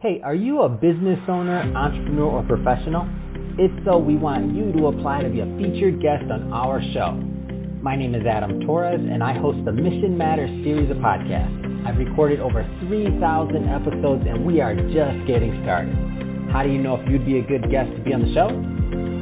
Hey, are you a business owner, entrepreneur, or professional? If so, we want you to apply to be a featured guest on our show. My name is Adam Torres, and I host the Mission Matters series of podcasts. I've recorded over 3,000 episodes, and we are just getting started. How do you know if you'd be a good guest to be on the show?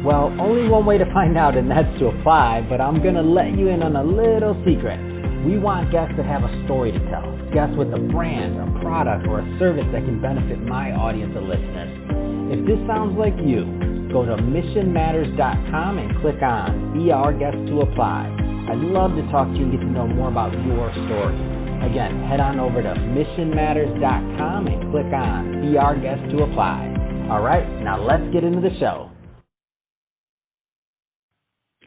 Well, only one way to find out, and that's to apply, but I'm going to let you in on a little secret. We want guests that have a story to tell, guests with a brand, a product, or a service that can benefit my audience of listeners. If this sounds like you, go to missionmatters.com and click on Be Our Guest to Apply. I'd love to talk to you and get to know more about your story. Again, head on over to missionmatters.com and click on Be Our Guest to Apply. All right, now let's get into the show.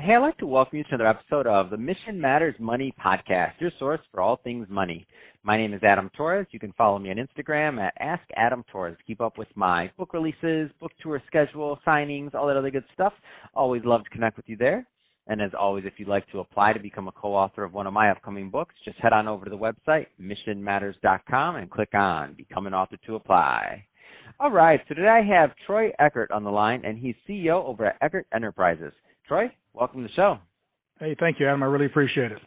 Hey, I'd like to welcome you to another episode of the Mission Matters Money Podcast, your source for all things money. My name is Adam Torres. You can follow me on Instagram at AskAdamTorres. Keep up with my book releases, book tour schedule, signings, all that other good stuff. Always love to connect with you there. And as always, if you'd like to apply to become a co-author of one of my upcoming books, just head on over to the website, missionmatters.com, and click on Become an Author to Apply. All right, so today I have Troy Eckard on the line, and he's CEO over at Eckard Enterprises. Troy, welcome to the show. Hey, thank you, Adam. I really appreciate it.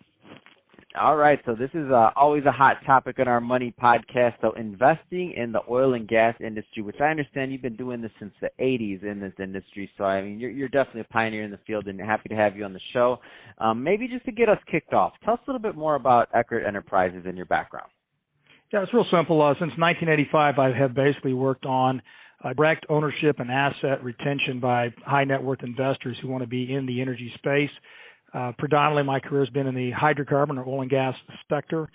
All right, so this is always a hot topic in our money podcast, so investing in the oil and gas industry, which I understand you've been doing this since the 80s in this industry, so I mean, you're definitely a pioneer in the field, and happy to have you on the show. Maybe just to get us kicked off, tell us a little bit more about Eckard Enterprises and your background. Yeah, it's real simple. Since 1985, I have basically worked on direct ownership and asset retention by high net worth investors who want to be in the energy space. Predominantly, my career has been in the hydrocarbon or oil and gas sector.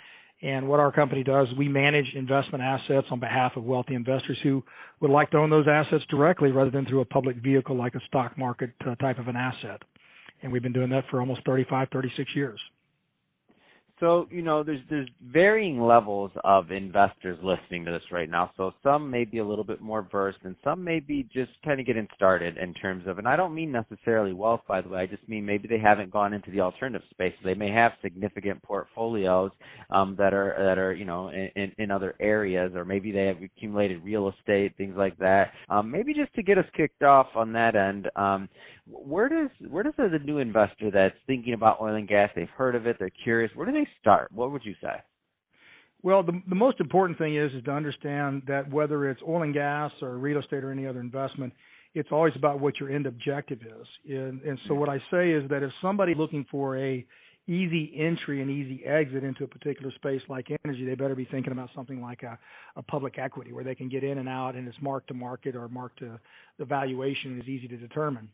And what our company does, we manage investment assets on behalf of wealthy investors who would like to own those assets directly rather than through a public vehicle like a stock market type of an asset. And we've been doing that for almost 35, 36 years. So, you know, there's varying levels of investors listening to this right now. So some may be a little bit more versed and some may be just kind of getting started in terms of, and I don't mean necessarily wealth, by the way. I just mean maybe they haven't gone into the alternative space. They may have significant portfolios that are you know, in other areas, or maybe they have accumulated real estate, things like that. Maybe just to get us kicked off on that end, where does the new investor that's thinking about oil and gas, they've heard of it, they're curious, where do they start? What would you say? Well, the most important thing is to understand that whether it's oil and gas or real estate or any other investment, it's always about what your end objective is. And so what I say is that if somebody's looking for a easy entry and easy exit into a particular space like energy, they better be thinking about something like a public equity where they can get in and out and it's marked to market or marked to the valuation is easy to determine.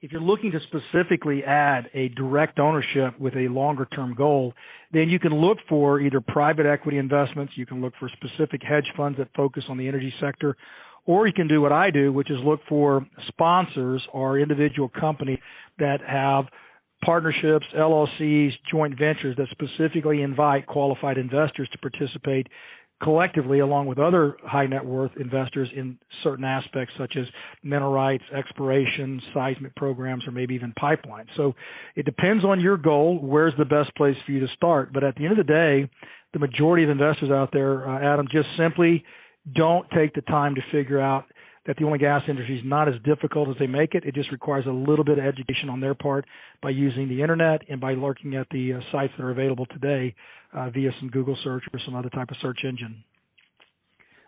If you're looking to specifically add a direct ownership with a longer-term goal, then you can look for either private equity investments, you can look for specific hedge funds that focus on the energy sector, or you can do what I do, which is look for sponsors or individual companies that have partnerships, LLCs, joint ventures that specifically invite qualified investors to participate collectively along with other high net worth investors in certain aspects such as mineral rights, exploration, seismic programs, or maybe even pipelines. So it depends on your goal, where's the best place for you to start. But at the end of the day, the majority of investors out there, Adam, just simply don't take the time to figure out that the oil and gas industry is not as difficult as they make it. It just requires a little bit of education on their part by using the internet and by looking at the sites that are available today via some Google search or some other type of search engine.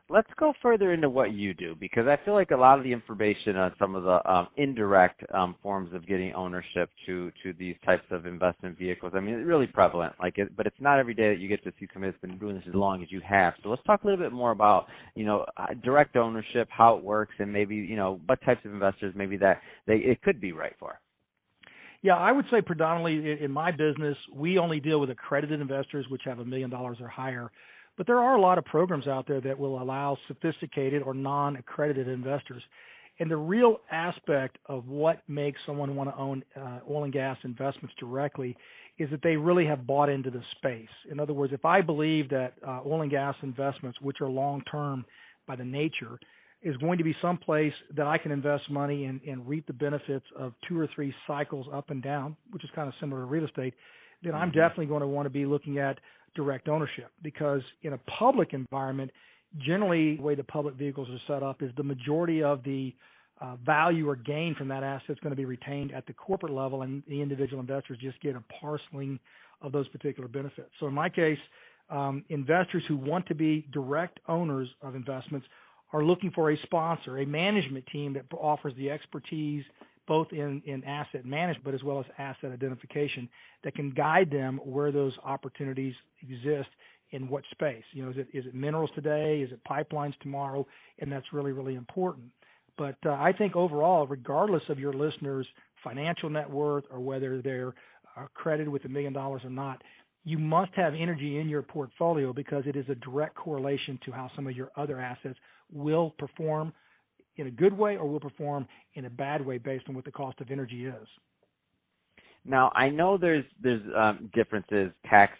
Let's go further into what you do, because I feel like a lot of the information on some of the indirect forms of getting ownership to these types of investment vehicles, I mean, it's really prevalent, but it's not every day that you get to see somebody that's been doing this as long as you have. So let's talk a little bit more about, you know, direct ownership, how it works, and maybe, you know, what types of investors maybe that it could be right for. Yeah, I would say predominantly in my business, we only deal with accredited investors, which have $1 million or higher. But there are a lot of programs out there that will allow sophisticated or non-accredited investors. And the real aspect of what makes someone want to own oil and gas investments directly is that they really have bought into the space. In other words, if I believe that oil and gas investments, which are long-term by the nature, is going to be someplace that I can invest money and reap the benefits of 2 or 3 cycles up and down, which is kind of similar to real estate, then I'm definitely going to want to be looking at direct ownership, because in a public environment, generally the way the public vehicles are set up is the majority of the value or gain from that asset is going to be retained at the corporate level, and the individual investors just get a parceling of those particular benefits. So in my case, investors who want to be direct owners of investments are looking for a sponsor, a management team that offers the expertise both in asset management, but as well as asset identification that can guide them where those opportunities exist in what space. Is it minerals today? Is it pipelines tomorrow? And that's really, really important. But I think overall, regardless of your listeners' financial net worth or whether they're credited with $1 million or not, you must have energy in your portfolio because it is a direct correlation to how some of your other assets will perform in a good way or will perform in a bad way based on what the cost of energy is. Now, I know there's differences, tax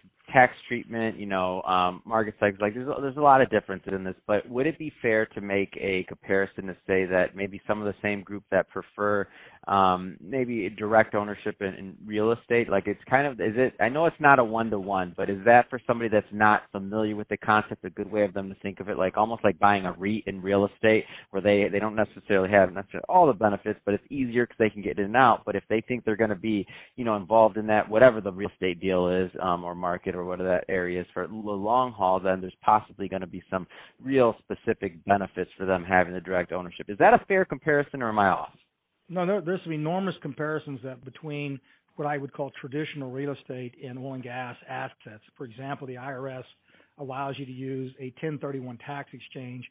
treatment, market cycles. Like there's a lot of differences in this. But would it be fair to make a comparison to say that maybe some of the same group that prefer maybe direct ownership in real estate, like it's kind of, is it? I know it's not a one-to-one, but is that for somebody that's not familiar with the concept a good way of them to think of it, like almost like buying a REIT in real estate, where they don't necessarily have all the benefits, but it's easier because they can get in and out. But if they think they're going to be involved in that, whatever the real estate deal is, or market or whatever that area is for the long haul, then there's possibly going to be some real specific benefits for them having the direct ownership. Is that a fair comparison, or am I off? No, there's some enormous comparisons between what I would call traditional real estate and oil and gas assets. For example, the IRS allows you to use a 1031 tax exchange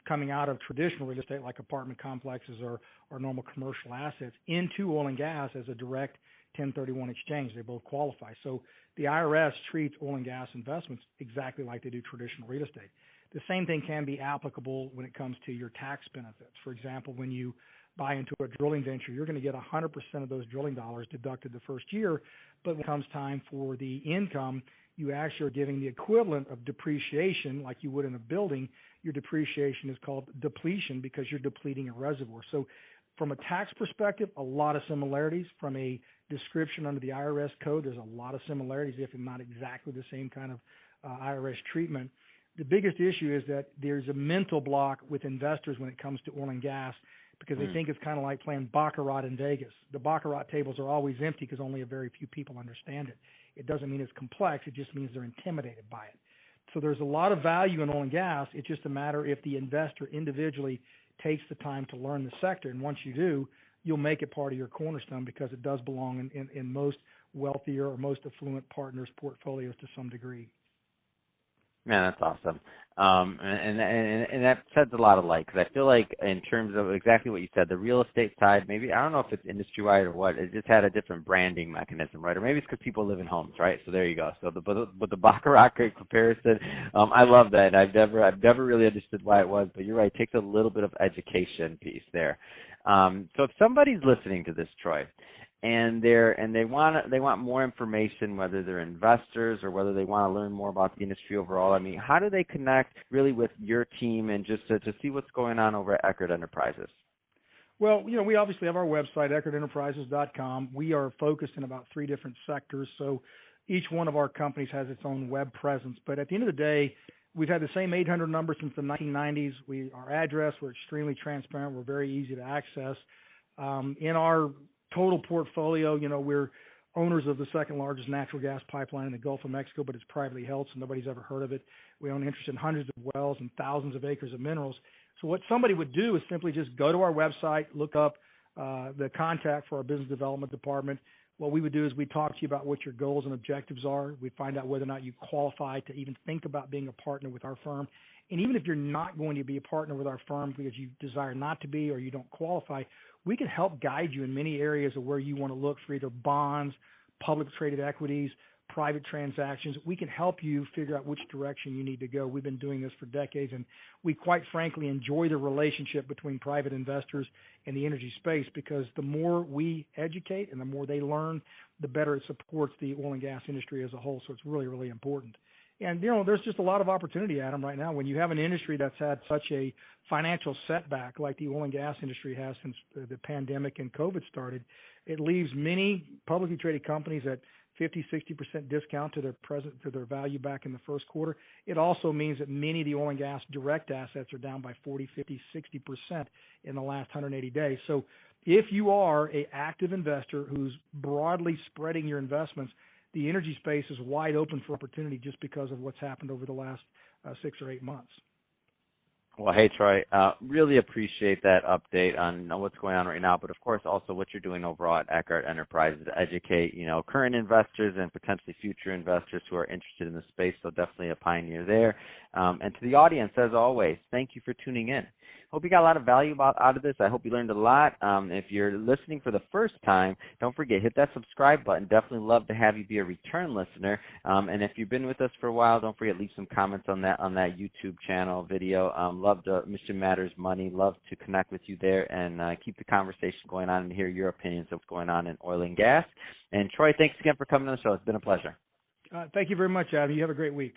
coming out of traditional real estate like apartment complexes or normal commercial assets into oil and gas as a direct 1031 exchange. They both qualify. So the IRS treats oil and gas investments exactly like they do traditional real estate. The same thing can be applicable when it comes to your tax benefits. For example, when you buy into a drilling venture, you're going to get 100% of those drilling dollars deducted the first year, but when it comes time for the income, you actually are giving the equivalent of depreciation like you would in a building. Your depreciation is called depletion because you're depleting a reservoir. So from a tax perspective, a lot of similarities. From a description under the IRS code, there's a lot of similarities, if not exactly the same kind of IRS treatment. The biggest issue is that there's a mental block with investors when it comes to oil and gas because they think it's kind of like playing baccarat in Vegas. The baccarat tables are always empty because only a very few people understand it. It doesn't mean it's complex. It just means they're intimidated by it. So there's a lot of value in oil and gas. It's just a matter if the investor individually takes the time to learn the sector. And once you do, you'll make it part of your cornerstone because it does belong in most wealthier or most affluent partners' portfolios to some degree. Man, that's awesome. And that sheds a lot of light because I feel like in terms of exactly what you said, the real estate side, maybe, I don't know if it's industry-wide or what, it just had a different branding mechanism, right? Or maybe it's because people live in homes, right? So there you go. So but the baccarat comparison, I love that. I've never really understood why it was, but you're right. It takes a little bit of education piece there. So if somebody's listening to this, Troy, and they want more information, whether they're investors or whether they want to learn more about the industry overall. I mean, how do they connect really with your team and just to see what's going on over at Eckard Enterprises? Well, we obviously have our website, EckardEnterprises.com. We are focused in about 3 different sectors, so each one of our companies has its own web presence. But at the end of the day, we've had the same 800 number since the 1990s. Our address, we're extremely transparent. We're very easy to access. In our total portfolio, we're owners of the second largest natural gas pipeline in the Gulf of Mexico, but it's privately held, so nobody's ever heard of it. We own interest in hundreds of wells and thousands of acres of minerals. So what somebody would do is simply just go to our website, look up the contact for our business development department. What we would do is we talk to you about what your goals and objectives are. We find out whether or not you qualify to even think about being a partner with our firm. And even if you're not going to be a partner with our firm because you desire not to be or you don't qualify, we can help guide you in many areas of where you want to look for either bonds, public traded equities, private transactions. We can help you figure out which direction you need to go. We've been doing this for decades, and we quite frankly enjoy the relationship between private investors and the energy space because the more we educate and the more they learn, the better it supports the oil and gas industry as a whole. So it's really, really important. And, there's just a lot of opportunity, Adam, right now. When you have an industry that's had such a financial setback like the oil and gas industry has since the pandemic and COVID started, it leaves many publicly traded companies at 50-60% discount to their value back in the first quarter. It also means that many of the oil and gas direct assets are down by 40, 50, 60% in the last 180 days. So if you are an active investor who's broadly spreading your investments, the energy space is wide open for opportunity just because of what's happened over the last 6 or 8 months. Well, hey, Troy, really appreciate that update on what's going on right now, but of course also what you're doing overall at Eckard Enterprises to educate, current investors and potentially future investors who are interested in the space. So definitely a pioneer there. And to the audience, as always, thank you for tuning in. Hope you got a lot of value out of this. I hope you learned a lot. If you're listening for the first time, don't forget, hit that subscribe button. Definitely love to have you be a return listener. And if you've been with us for a while, don't forget, leave some comments on that YouTube channel video. Love to Mission Matters Money. Love to connect with you there and keep the conversation going on and hear your opinions of what's going on in oil and gas. And Troy, thanks again for coming on the show. It's been a pleasure. Thank you very much, Adam. You have a great week.